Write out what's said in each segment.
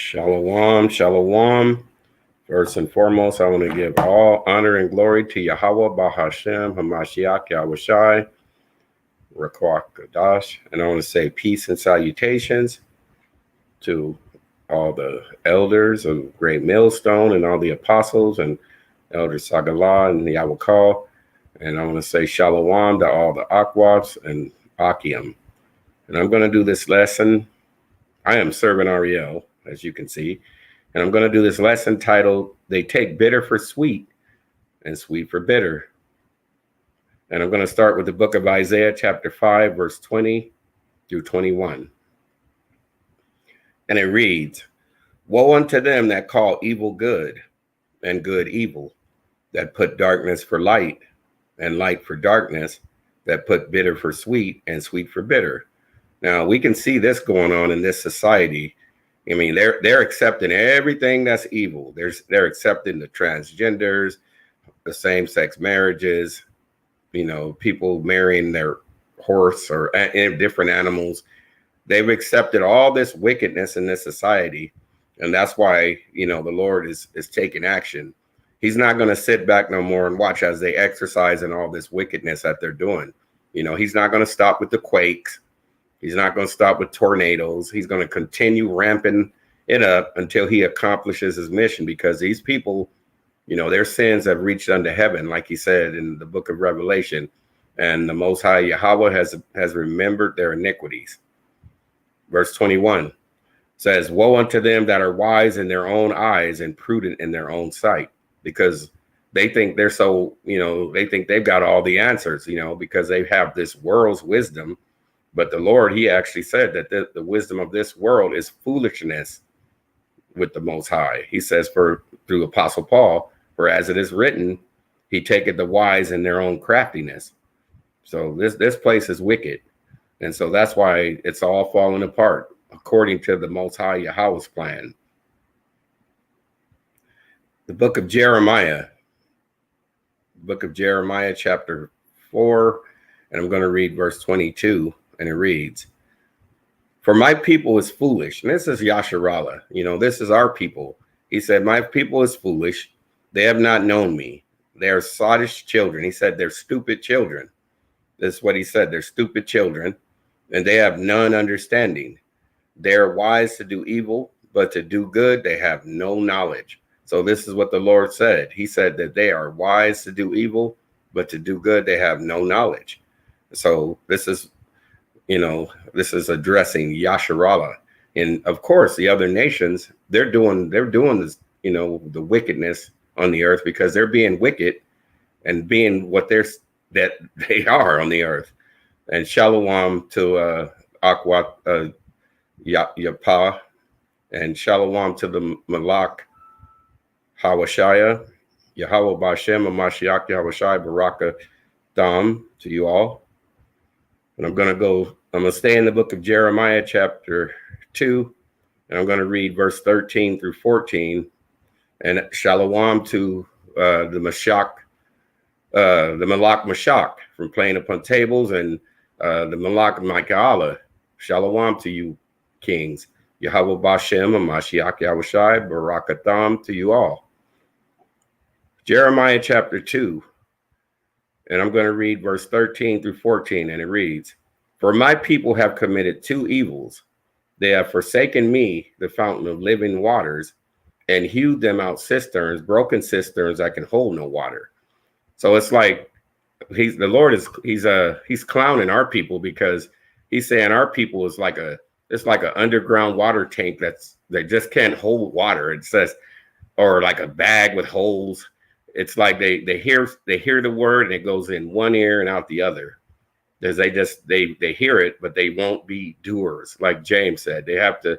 Shalom, shalom. First and foremost, I want to give all honor and glory to Yahweh, Bahashem, Hamashiach, Yahushai, Rakwak Kadash. And I want to say peace and salutations to all the elders of Great Millstone and all the apostles and Elder Sagalah and the Yahweh. And I want to say shalom to all the Akwabs and Akim. And I'm going to do this lesson. I am serving Ariel, as you can see. And I'm going to do this lesson titled, They Take Bitter for Sweet and Sweet for Bitter. And I'm going to start with the book of Isaiah, chapter 5, verse 20 through 21. And it reads, Woe unto them that call evil good and good evil, that put darkness for light and light for darkness, that put bitter for sweet and sweet for bitter. Now, we can see this going on in this society. I mean, they're accepting everything that's evil. They're accepting the transgenders, the same-sex marriages, people marrying their horse or different animals. They've accepted all this wickedness in this society. And that's why, the Lord is taking action. He's not going to sit back no more and watch as they exercise in all this wickedness that they're doing. He's not going to stop with the quakes. He's not going to stop with tornadoes. He's going to continue ramping it up until he accomplishes his mission, because these people, their sins have reached unto heaven, like he said in the book of Revelation. And the Most High Yahweh has remembered their iniquities. Verse 21 says, Woe unto them that are wise in their own eyes and prudent in their own sight, because they think they're so, they think they've got all the answers, because they have this world's wisdom. But the Lord, he actually said that the wisdom of this world is foolishness with the Most High. He says through Apostle Paul, for as it is written, he taketh the wise in their own craftiness. So this place is wicked. And so that's why it's all falling apart according to the Most High Yahweh's plan. The book of Jeremiah, chapter 4, and I'm going to read verse 22. And it reads, For my people is foolish. And this is Yasharallah. This is our people. He said, My people is foolish. They have not known me. They are sottish children. He said, they're stupid children. This is what he said. They're stupid children, and they have none understanding. They are wise to do evil, but to do good, they have no knowledge. So this is what the Lord said. He said that they are wise to do evil, but to do good, they have no knowledge. So this is addressing Yasharallah. And of course, the other nations, they're doing this, the wickedness on the earth, because they're being wicked and being what they are on the earth. And shalom to Akwat Yapa, and shalom to the Malak Hawashaya, Yahweh Bashem, Mashiach Yahushai, Baraka Dam to you all. And I'm going to stay in the book of Jeremiah, chapter 2, and I'm going to read verse 13 through 14. And shalom to the Malak Mashak from playing upon tables, and the Malak Micaiah. Shalom to you, kings. Yahweh Bashem, Mashiach Yahushai, Barakatham to you all. Jeremiah chapter 2. And I'm going to read verse 13 through 14, and it reads, For my people have committed two evils. They have forsaken me, the fountain of living waters, and hewed them out cisterns, broken cisterns that can hold no water. So it's like he's clowning our people, because he's saying our people is like an underground water tank that just can't hold water. It says, or like a bag with holes. It's like they hear the word and it goes in one ear and out the other. Because they hear it, but they won't be doers. Like James said, they have to,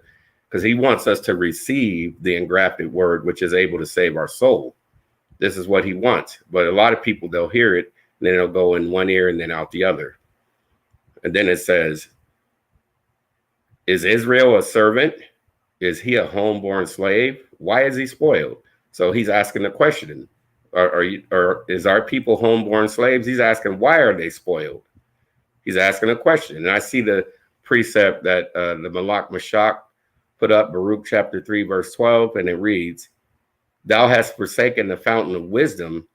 because he wants us to receive the engrafted word, which is able to save our soul. This is what he wants. But a lot of people, they'll hear it, and then it'll go in one ear and then out the other. And then it says, Is Israel a servant? Is he a homeborn slave? Why is he spoiled? So he's asking the question. Or is our people homeborn slaves? He's asking, why are they spoiled? He's asking a question. And I see the precept that the Malak Mashak put up Baruch chapter 3, verse 12, and it reads, thou hast forsaken the fountain of wisdom.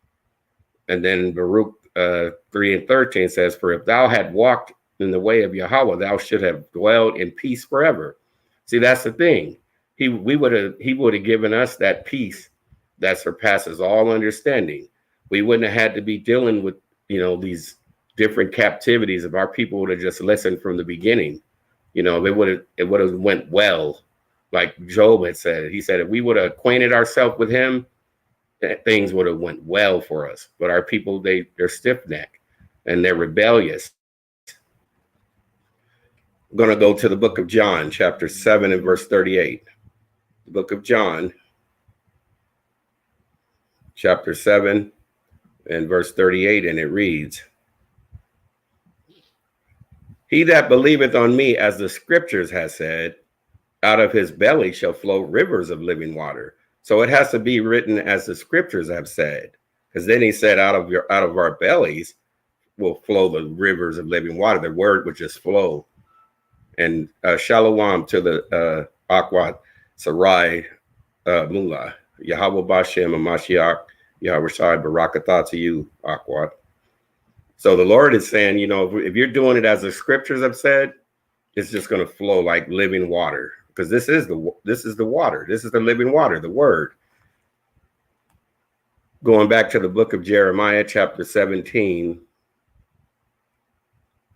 And then Baruch 3 and 13 says, for if thou had walked in the way of Yahweh, thou should have dwelled in peace forever. See, that's the thing. He would have given us that peace that surpasses all understanding. We wouldn't have had to be dealing with, these different captivities if our people would have just listened from the beginning. It would have went well. Like Job had said, he said, if we would have acquainted ourselves with him, things would have went well for us. But our people, they're stiff-necked and they're rebellious. I'm going to go to the book of John, chapter 7 and verse 38. The book of John, chapter 7 and verse 38, and it reads, he that believeth on me, as the scriptures has said, out of his belly shall flow rivers of living water. So it has to be written as the scriptures have said, because then he said, out of our bellies will flow the rivers of living water. The word would just flow. And shalom to the Akwat Sarai Mullah, Yahweh Bashem and Mashiach, Yahweh Shai Barakatah to you, Akwat. So the Lord is saying, if you're doing it as the scriptures have said, it's just going to flow like living water. Because this is the water. This is the living water, the word. Going back to the book of Jeremiah, chapter 17.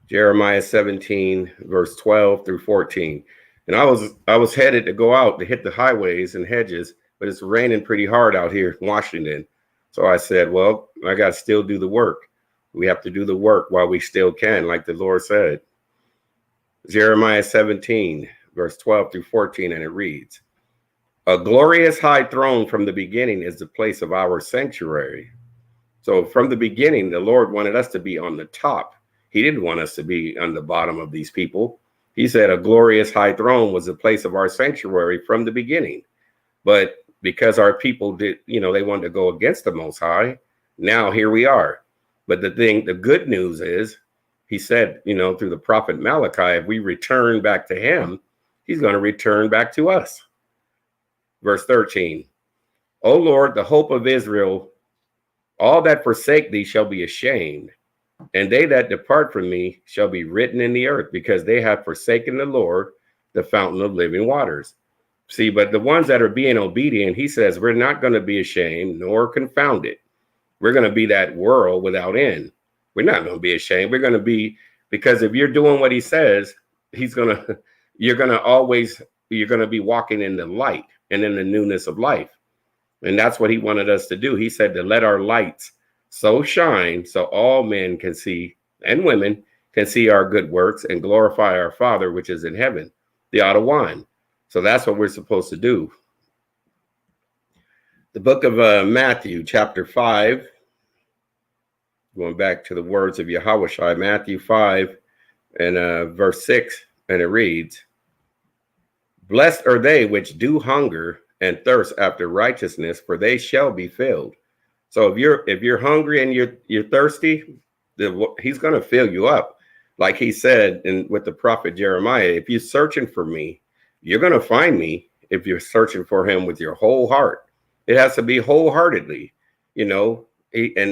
Jeremiah 17, verse 12 through 14. And I was headed to go out to hit the highways and hedges, but it's raining pretty hard out here in Washington. So I said, well, I got to still do the work. We have to do the work while we still can, like the Lord said. Jeremiah 17, verse 12 through 14, and it reads, a glorious high throne from the beginning is the place of our sanctuary. So from the beginning, the Lord wanted us to be on the top. He didn't want us to be on the bottom of these people. He said a glorious high throne was the place of our sanctuary from the beginning. But because our people did, they wanted to go against the Most High, now here we are. But the good news is, he said, through the prophet Malachi, if we return back to him, he's going to return back to us. Verse 13, O Lord, the hope of Israel, all that forsake thee shall be ashamed, and they that depart from me shall be written in the earth, because they have forsaken the Lord, the fountain of living waters. See, but the ones that are being obedient, he says, we're not going to be ashamed nor confounded. We're going to be that world without end. We're not going to be ashamed. We're going to be, because if you're doing what he says, you're going to be walking in the light and in the newness of life. And that's what he wanted us to do. He said to let our lights so shine so all men can see, and women can see our good works and glorify our Father, which is in heaven, the Ottawan. So that's what we're supposed to do. The book of Matthew, chapter 5, going back to the words of Yahweh, Matthew 5 and verse 6, and it reads, blessed are they which do hunger and thirst after righteousness, for they shall be filled. So if you're hungry and you're thirsty, he's going to fill you up. Like he said with the prophet Jeremiah, if you're searching for me, you're going to find me if you're searching for him with your whole heart. It has to be wholeheartedly, and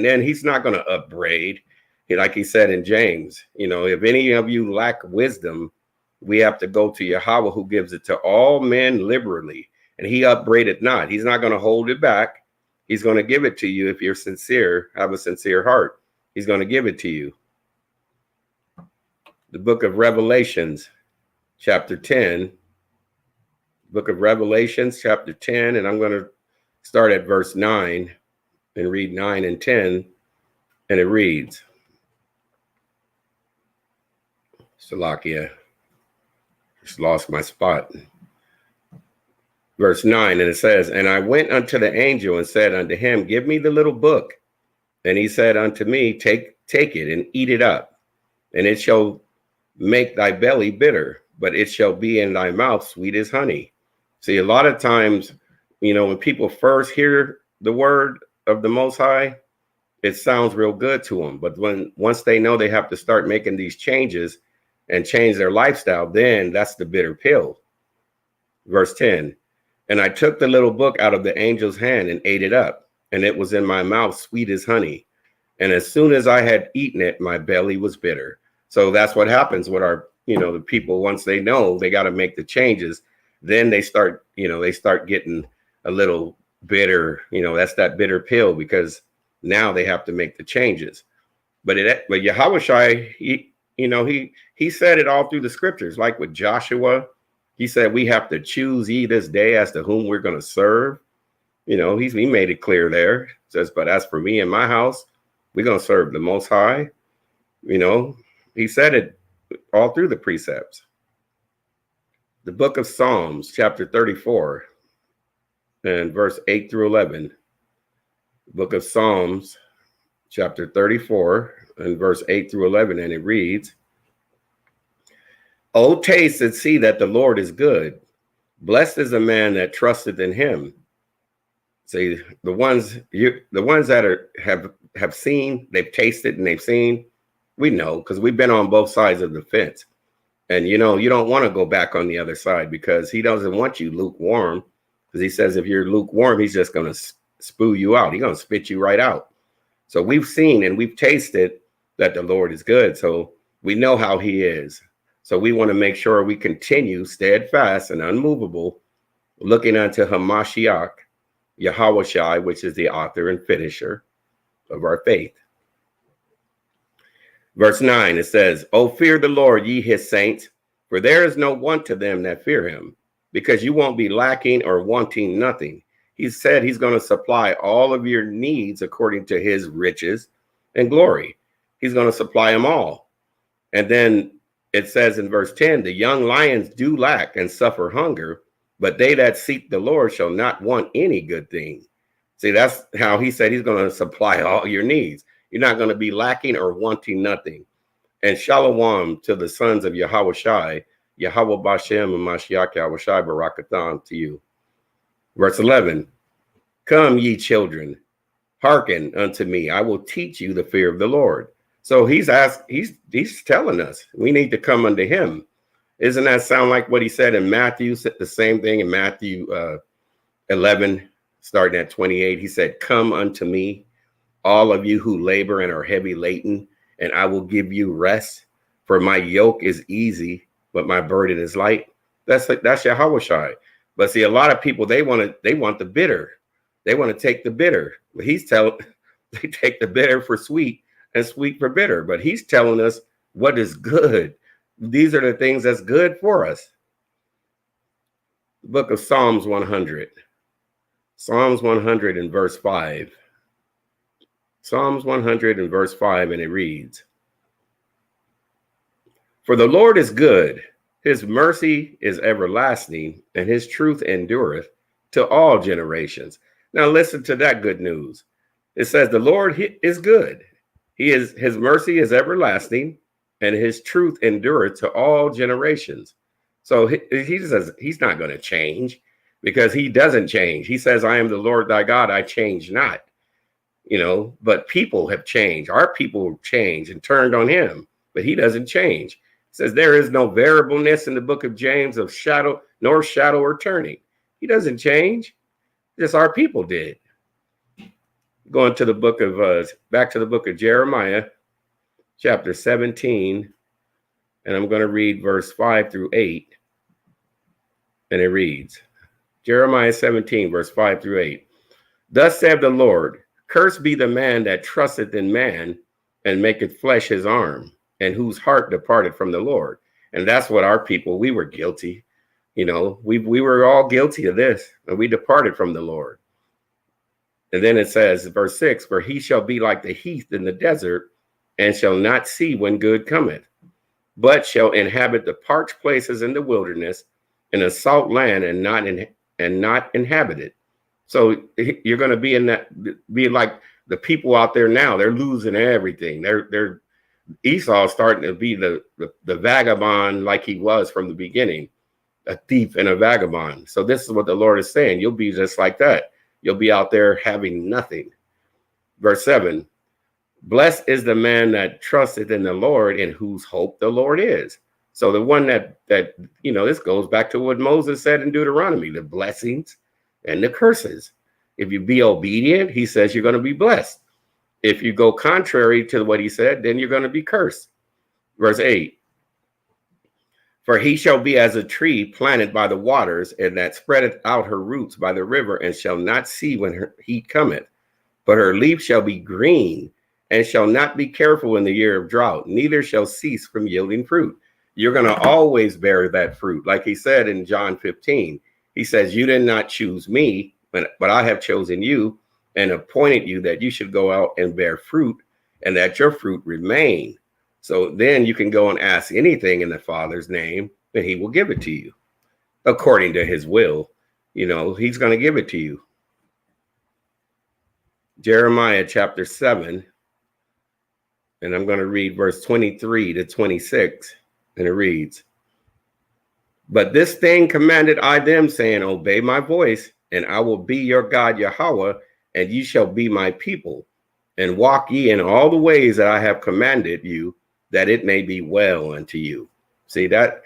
then he's not going to upbraid. Like he said in James, if any of you lack wisdom, we have to go to Yahweh, who gives it to all men liberally, and he upbraideth not. He's not going to hold it back. He's going to give it to you if you're sincere, have a sincere heart. He's going to give it to you. The book of Revelations, chapter 10. Book of Revelations, chapter 10, and I'm going to start at verse 9 and read 9 and 10, and it reads, Salakia, just lost my spot. Verse 9, and it says, and I went unto the angel and said unto him, give me the little book. And he said unto me, take it and eat it up, and it shall make thy belly bitter, but it shall be in thy mouth sweet as honey. See, a lot of times, when people first hear the word of the Most High, it sounds real good to them. But once they know they have to start making these changes and change their lifestyle, then that's the bitter pill. Verse 10. And I took the little book out of the angel's hand and ate it up, and it was in my mouth sweet as honey. And as soon as I had eaten it, my belly was bitter. So that's what happens with our, the people, once they know they got to make the changes, then they start getting a little bitter. That's that bitter pill, because now they have to make the changes. But Yahushua, he said it all through the scriptures, like with Joshua. He said we have to choose ye this day as to whom we're going to serve. He made it clear there. It says, but as for me and my house, we're going to serve the Most High. He said it all through the precepts. The book of Psalms, chapter 34, and verse 8 through 11. Book of Psalms, chapter 34, and verse 8 through 11, and it reads, O taste and see that the Lord is good. Blessed is the man that trusteth in him. See, the ones that have seen, they've tasted and they've seen, we know, because we've been on both sides of the fence. And you don't want to go back on the other side, because he doesn't want you lukewarm. Because he says if you're lukewarm, he's just going to spew you out. He's going to spit you right out. So we've seen and we've tasted that the Lord is good. So we know how he is. So we want to make sure we continue steadfast and unmovable, looking unto Hamashiach, Yahushua, which is the author and finisher of our faith. Verse 9, it says, O fear the Lord, ye his saints, for there is no want to them that fear him, because you won't be lacking or wanting nothing. He said he's going to supply all of your needs according to his riches and glory. He's going to supply them all. And then it says in verse 10, the young lions do lack and suffer hunger, but they that seek the Lord shall not want any good thing. See, that's how he said he's going to supply all your needs. You're not going to be lacking or wanting nothing. And shalom to the sons of Yahushua, Yahweh Bashem and Mashiach Yahushua Barakathon to you. Verse 11, come ye children, hearken unto me. I will teach you the fear of the Lord. So he's telling us we need to come unto him. Isn't that sound like what he said in Matthew? The same thing in Matthew 11, starting at 28. He said, come unto me, all of you who labor and are heavy laden, and I will give you rest. For my yoke is easy, but my burden is light. That's Yahushua. But see, a lot of people, they want the bitter. They want to take the bitter. He's telling they take the bitter for sweet and sweet for bitter. But he's telling us what is good. These are the things that's good for us. The book of Psalms 100. Psalms 100 and verse 5. Psalms 100 and verse 5, and it reads, for the Lord is good, his mercy is everlasting, and his truth endureth to all generations. Now listen to that good news. It says the Lord is good. His mercy is everlasting, and his truth endureth to all generations. So he says he's not going to change, because he doesn't change. He says, I am the Lord thy God, I change not. But people have changed. Our people changed and turned on him, but he doesn't change. It says there is no variableness in the book of James of shadow, nor shadow or turning. He doesn't change. Just our people did. Going to the book of, back to the book of Jeremiah, chapter 17, and I'm going to read verse 5 through 8. And it reads, Jeremiah 17, verse 5 through 8. Thus saith the Lord, cursed be the man that trusteth in man and maketh flesh his arm, and whose heart departed from the Lord. And that's what our people, we were guilty. We were all guilty of this, and we departed from the Lord. And then it says, verse 6, for he shall be like the heath in the desert, and shall not see when good cometh, but shall inhabit the parched places in the wilderness, in a salt land, and not inhabit it. So you're going to be like the people out there now. They're losing everything. They're Esau starting to be the vagabond like he was from the beginning, a thief and a vagabond. So this is what the Lord is saying. You'll be just like that. You'll be out there having nothing. Verse 7, blessed is the man that trusteth in the Lord, in whose hope the Lord is. So the one that this goes back to what Moses said in Deuteronomy, the blessings and the curses. If you be obedient, he says you're going to be blessed. If you go contrary to what he said, then you're going to be cursed. Verse 8. For he shall be as a tree planted by the waters, and that spreadeth out her roots by the river, and shall not see when her heat cometh. But her leaf shall be green, and shall not be careful in the year of drought, neither shall cease from yielding fruit. You're going to always bear that fruit. Like he said in John 15, he says, you did not choose me, but I have chosen you and appointed you that you should go out and bear fruit, and that your fruit remain. So then you can go and ask anything in the Father's name, and he will give it to you according to his will. He's going to give it to you. Jeremiah chapter 7, and I'm going to read verse 23 to 26, and it reads, but this thing commanded I them, saying, obey my voice, and I will be your God Yahweh, and ye shall be my people, and walk ye in all the ways that I have commanded you, that it may be well unto you. See, that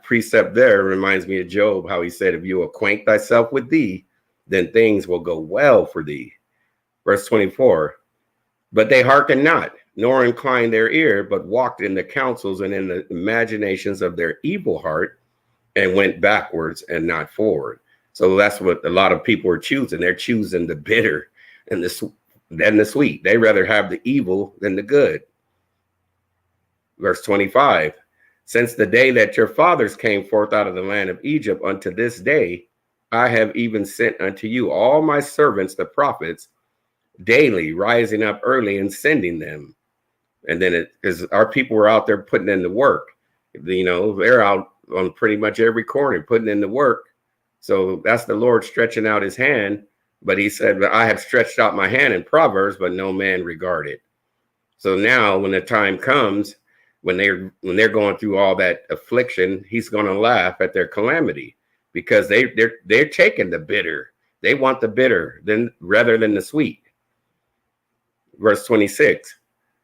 precept there reminds me of Job, how he said, if you acquaint thyself with thee, then things will go well for thee. Verse 24, but they hearkened not, nor inclined their ear, but walked in the counsels and in the imaginations of their evil heart, and went backwards and not forward. So that's what a lot of people are choosing. They're choosing the bitter and the sweet. They rather have the evil than the good. Verse 25, since the day that your fathers came forth out of the land of Egypt unto this day, I have even sent unto you all my servants, the prophets, daily rising up early and sending them. And then because our people were out there putting in the work, they're out on pretty much every corner putting in the work. So that's the Lord stretching out his hand. But he said, I have stretched out my hand in Proverbs, but no man regarded. So now when the time comes, when they're going through all that affliction, he's going to laugh at their calamity, because they're taking the bitter. They want the bitter rather than the sweet. Verse 26,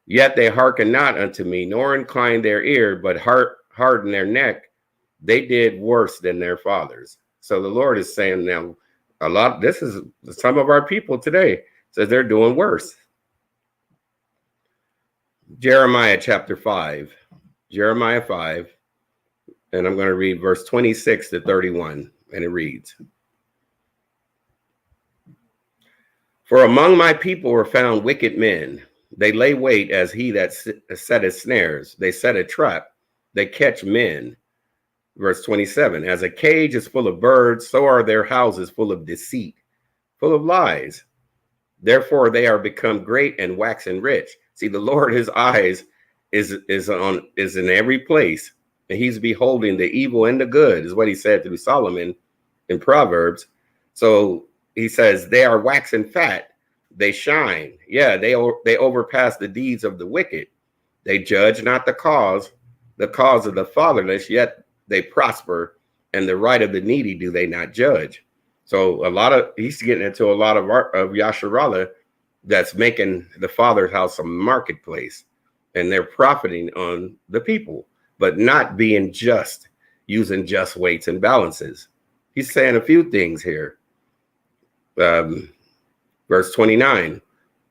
yet they hearken not unto me, nor incline their ear, but harden their neck. They did worse than their fathers. So the Lord is saying now, this is some of our people today, says they're doing worse. Jeremiah chapter 5, Jeremiah 5, and I'm going to read verse 26 to 31, and it reads, for among my people were found wicked men. They lay wait as he that setteth snares. They set a trap. They catch men. Verse 27, as a cage is full of birds, so are their houses full of deceit, full of lies. Therefore they are become great and waxen rich. See, the Lord, his eyes is in every place, and he's beholding the evil and the good, is what he said through Solomon in Proverbs. So he says they are waxen fat, they shine. Yeah, they overpass the deeds of the wicked. They judge not the cause of the fatherless, yet they prosper, and the right of the needy do they not judge. So he's getting into a lot of Yasharallah that's making the Father's house a marketplace, and they're profiting on the people, but not being just, using just weights and balances. He's saying a few things here. Verse 29,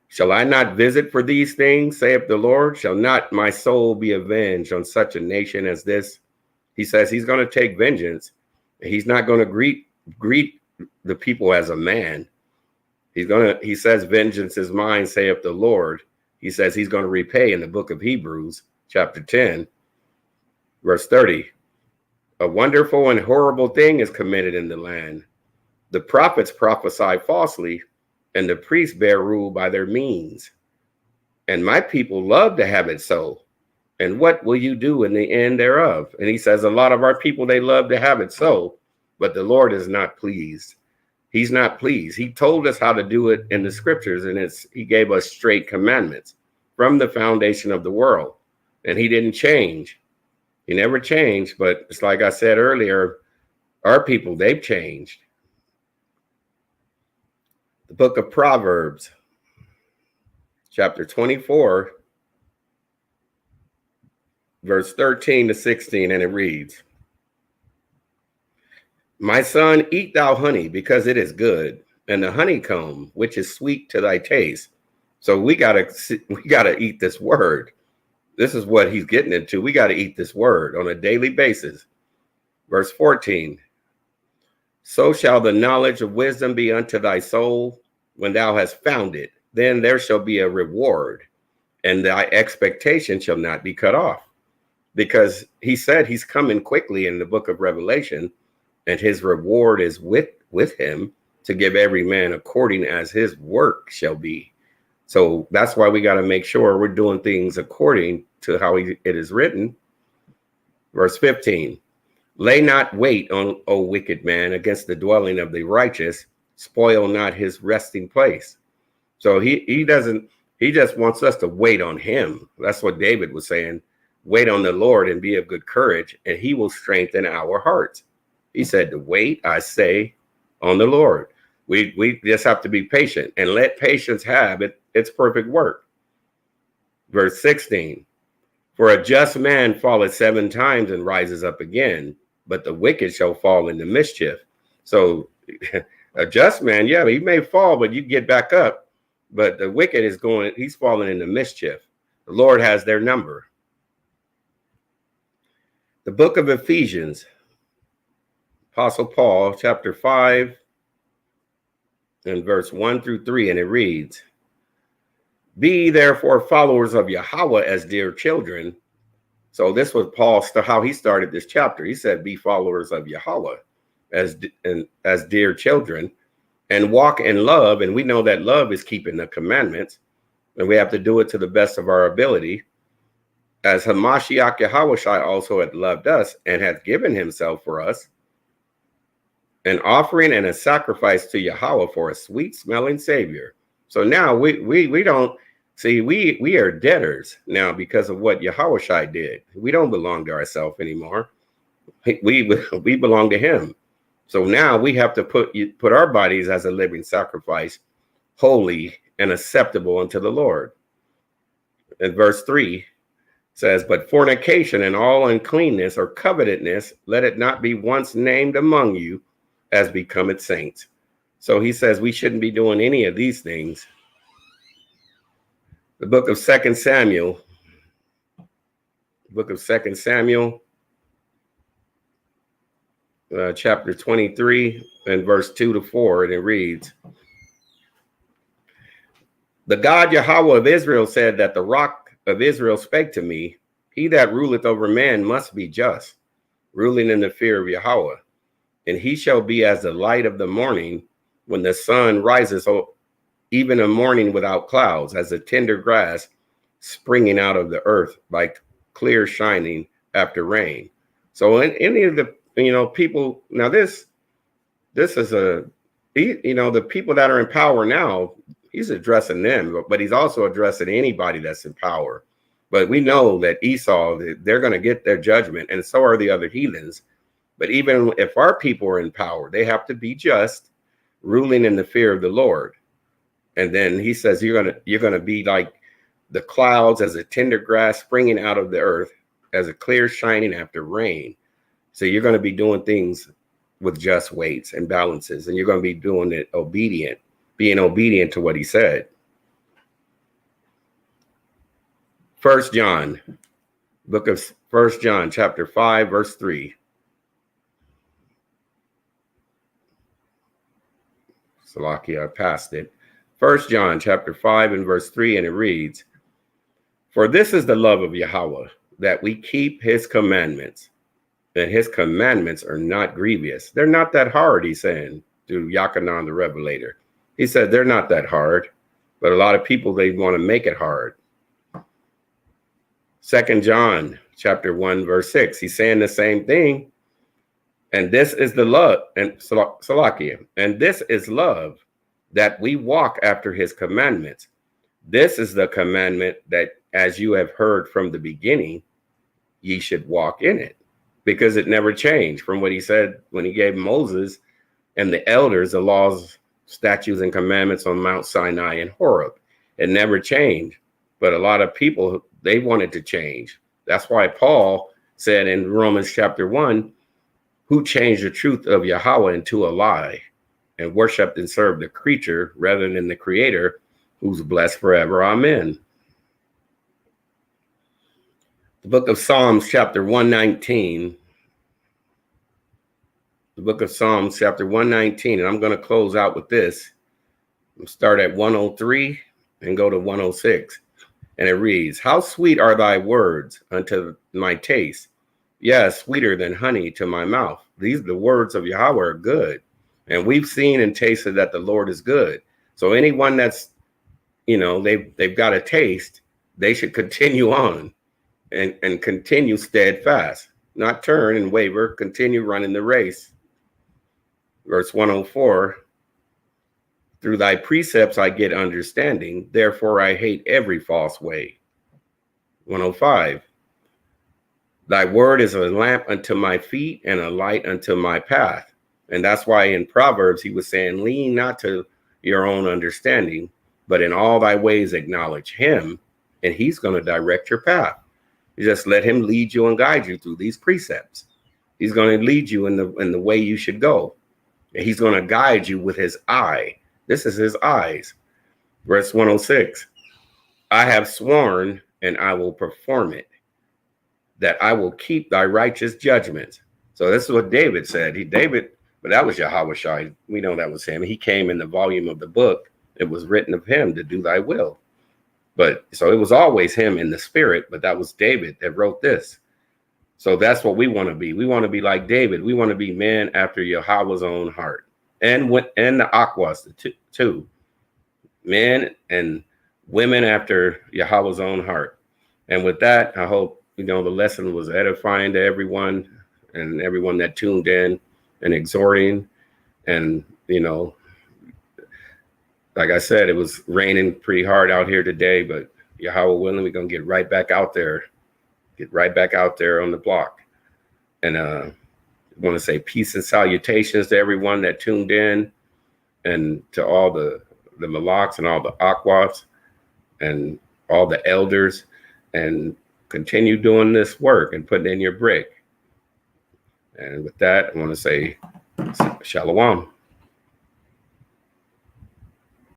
shall I not visit for these things, saith the Lord? Shall not my soul be avenged on such a nation as this? He says he's going to take vengeance. He's not going to greet the people as a man. He says, vengeance is mine, saith the Lord. He says he's going to repay in the book of Hebrews, chapter 10, verse 30. A wonderful and horrible thing is committed in the land. The prophets prophesy falsely, and the priests bear rule by their means. And my people love to have it so. And what will you do in the end thereof? And he says a lot of our people, they love to have it so, but the Lord is not pleased. He's not pleased. He told us how to do it in the scriptures, and he gave us straight commandments from the foundation of the world. And he didn't change. He never changed. But it's like I said earlier, our people, they've changed. The book of Proverbs, chapter 24, verse 13 to 16, and it reads, "My son, eat thou honey, because it is good, and the honeycomb, which is sweet to thy taste." So we gotta eat this word. This is what he's getting into. We got to eat this word on a daily basis. Verse 14, "So shall the knowledge of wisdom be unto thy soul when thou hast found it. Then there shall be a reward, and thy expectation shall not be cut off." Because he said he's coming quickly in the book of Revelation, and his reward is with him to give every man according as his work shall be. So that's why we got to make sure we're doing things according to how it is written. Verse 15, "Lay not wait on, O wicked man, against the dwelling of the righteous. Spoil not his resting place." So he just wants us to wait on him. That's what David was saying. Wait on the Lord and be of good courage, and he will strengthen our hearts. He said to wait, I say, on the Lord. We just have to be patient and let patience have its perfect work. Verse 16, "For a just man falleth 7 times and rises up again, but the wicked shall fall into mischief." So a just man, yeah, he may fall, but you get back up. But the wicked he's falling into mischief. The Lord has their number. The book of Ephesians, Apostle Paul, chapter 5, and verse 1 through 3, and it reads, "Be therefore followers of Yahweh as dear children." So this was Paul, how he started this chapter. He said, "Be followers of Yahweh as dear children, and walk in love." And we know that love is keeping the commandments, and we have to do it to the best of our ability. "As Hamashiach Yahushua also had loved us and hath given himself for us, an offering and a sacrifice to Yahweh for a sweet smelling savior." So now we don't see, we are debtors now because of what Yahushua did. We don't belong to ourselves anymore. We belong to him. So now we have to put our bodies as a living sacrifice, holy and acceptable unto the Lord. And verse 3 says, "But fornication and all uncleanness or covetousness, let it not be once named among you, as becometh saints." So he says we shouldn't be doing any of these things. The book of 2 Samuel, chapter 23 and verse 2 to 4, and it reads, "The God Yahweh of Israel said that the rock of Israel spake to me, He that ruleth over man must be just, ruling in the fear of Yahweh. And he shall be as the light of the morning when the sun rises, even a morning without clouds, as a tender grass springing out of the earth, like clear shining after rain." So in any of the, people, now this is the people that are in power now, he's addressing them, but he's also addressing anybody that's in power. But we know that Esau, they're going to get their judgment, and so are the other heathens. But even if our people are in power, they have to be just, ruling in the fear of the Lord. And then he says you're gonna be like the clouds, as a tender grass springing out of the earth, as a clear shining after rain. So you're going to be doing things with just weights and balances, and you're going to be doing it being obedient to what he said. 1 John, book of 1 John, chapter 5, verse 3. Salaki, I passed it. 1 John chapter 5 and verse 3, and it reads, "For this is the love of Yahweh, that we keep his commandments, and his commandments are not grievous." They're not that hard, he's saying, through Yachanan the Revelator. He said they're not that hard, but a lot of people, they want to make it hard. 2 John chapter 1, verse 6, he's saying the same thing. "And this is the love," and Salakia, "and this is love, that we walk after his commandments. This is the commandment, that as you have heard from the beginning, ye should walk in it." Because it never changed from what he said when he gave Moses and the elders the laws, statutes, and commandments on Mount Sinai and Horeb. It never changed. But a lot of people, they wanted to change. That's why Paul said in Romans chapter 1, who changed the truth of Yahweh into a lie and worshiped and served the creature rather than the creator, who's blessed forever. Amen. The book of Psalms chapter 119. The book of Psalms chapter 119. And I'm going to close out with this. We'll start at 103 and go to 106. And it reads, how sweet are thy words unto my taste. Yes, sweeter than honey to my mouth. These the words of Yahweh are good. And we've seen and tasted that the Lord is good. So anyone that's, they've got a taste, they should continue on and continue steadfast, not turn and waver, continue running the race. Verse 104, through thy precepts I get understanding, therefore I hate every false way. 105, thy word is a lamp unto my feet and a light unto my path. And that's why in Proverbs he was saying, lean not to your own understanding, but in all thy ways acknowledge him, and he's going to direct your path. You just let him lead you and guide you through these precepts. He's going to lead you in the way you should go. And he's going to guide you with his eye. This is his eyes. Verse 106, I have sworn and I will perform it, that I will keep thy righteous judgments. So this is what David said. But that was Yahweh Shai. We know that was him. He came in the volume of the book. It was written of him to do thy will. But so it was always him in the spirit, but that was David that wrote this. So that's what we want to be. We want to be like David. We want to be men after Yahweh's own heart. And the Aquas, too. Men and women after Yahweh's own heart. And with that, I hope, the lesson was edifying to everyone and everyone that tuned in and exhorting. And, like I said, it was raining pretty hard out here today, but Yahweh willing, we're going to get right back out there. Get right back out there on the block. And I want to say peace and salutations to everyone that tuned in, and to all the Malaks and all the Aquas and all the elders, and continue doing this work and putting in your brick. And with that, I want to say shalom.